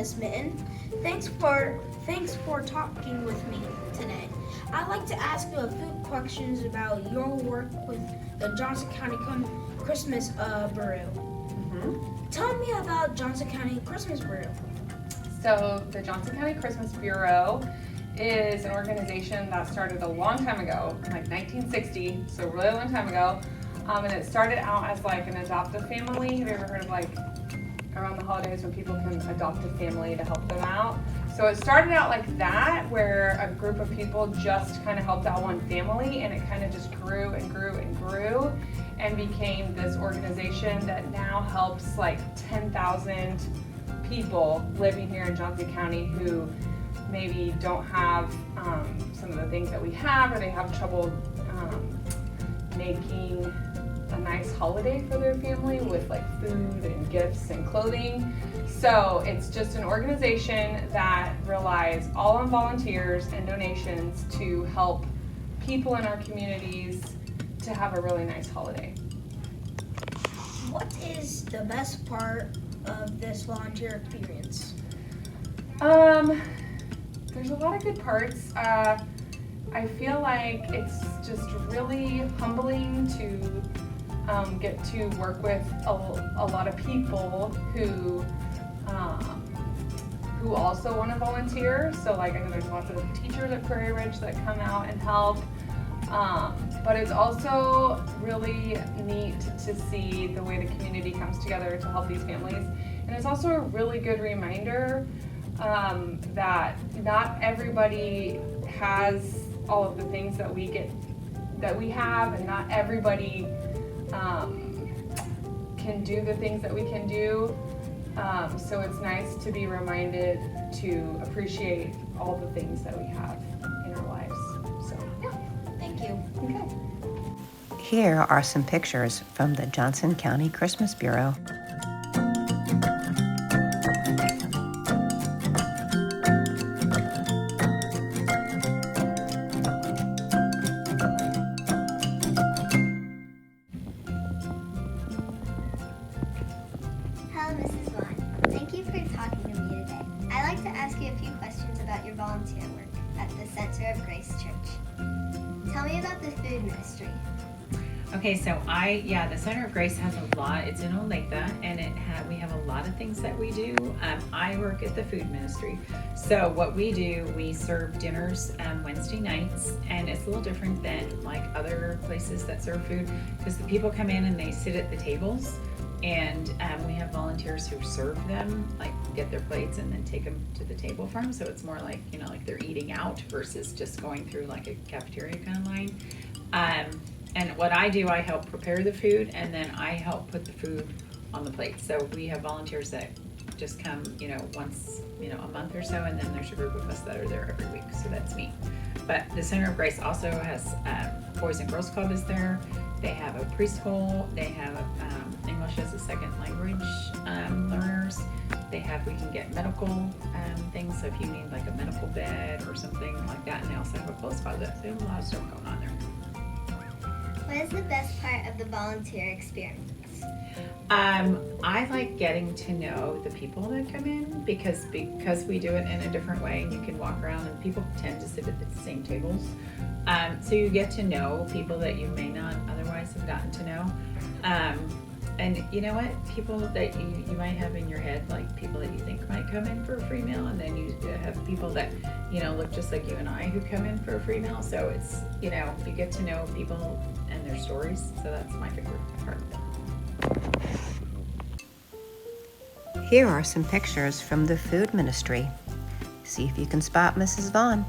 Miss Mitten. Thanks for talking with me today. I'd like to ask you a few questions about your work with the Johnson County Christmas Bureau. Tell me about Johnson County Christmas Bureau. So the Johnson County Christmas Bureau is an organization that started a long time ago, like 1960, so a really long time ago. And it started out as like an adoptive family. Have you ever heard of like around the holidays when people can adopt a family to help them out? So it started out like that, where a group of people just kind of helped out one family, and it kind of just grew and grew and grew and became this organization that now helps like 10,000 people living here in Johnson County who maybe don't have some of the things that we have, or they have trouble making a nice holiday for their family with like food and gifts and clothing. So it's just an organization that relies all on volunteers and donations to help people in our communities to have a really nice holiday. What is the best part of this volunteer experience? There's a lot of good parts. I feel like it's just really humbling to get to work with a lot of people who also want to volunteer. So like I know there's lots of teachers at Prairie Ridge that come out and help. But it's also really neat to see the way the community comes together to help these families. And it's also a really good reminder that not everybody has all of the things that we have, and not everybody can do the things that we can do. So it's nice to be reminded to appreciate all the things that we have in our lives. So yeah. Thank you. Okay. Here are some pictures from the Johnson County Christmas Bureau. Hello, Mrs. Vaughn. Thank you for talking to me today. I'd like to ask you a few questions about your volunteer work at the Center of Grace Church. Tell me about the food ministry. Okay, so the Center of Grace has a lot. It's in Olathe, and we have a lot of things that we do. I work at the food ministry. So what we do, we serve dinners Wednesday nights, and it's a little different than like other places that serve food, because the people come in and they sit at the tables, and we have volunteers who serve them, like get their plates and then take them to the table for them. So it's more like, like they're eating out versus just going through like a cafeteria kind of line. And what I do, I help prepare the food, and then I help put the food on the plate. So we have volunteers that just come, once, a month or so, and then there's a group of us that are there every week. So that's me. But the Center of Grace also has Boys and Girls Club is there. They have a preschool. They have English as a second language learners. We can get medical things. So if you need like a medical bed or something like that, and they also have a clothes closet. So they have a lot of stuff going on there. What is the best part of the volunteer experience? I like getting to know the people that come in because we do it in a different way, and you can walk around and people tend to sit at the same tables. So you get to know people that you may not otherwise have gotten to know. And you know what? People that you might have in your head, like people that you think might come in for a free meal, and then you have people that, look just like you and I who come in for a free meal. So it's, you get to know people and their stories. So that's my favorite part of it. Here are some pictures from the food ministry. See if you can spot Mrs. Vaughn.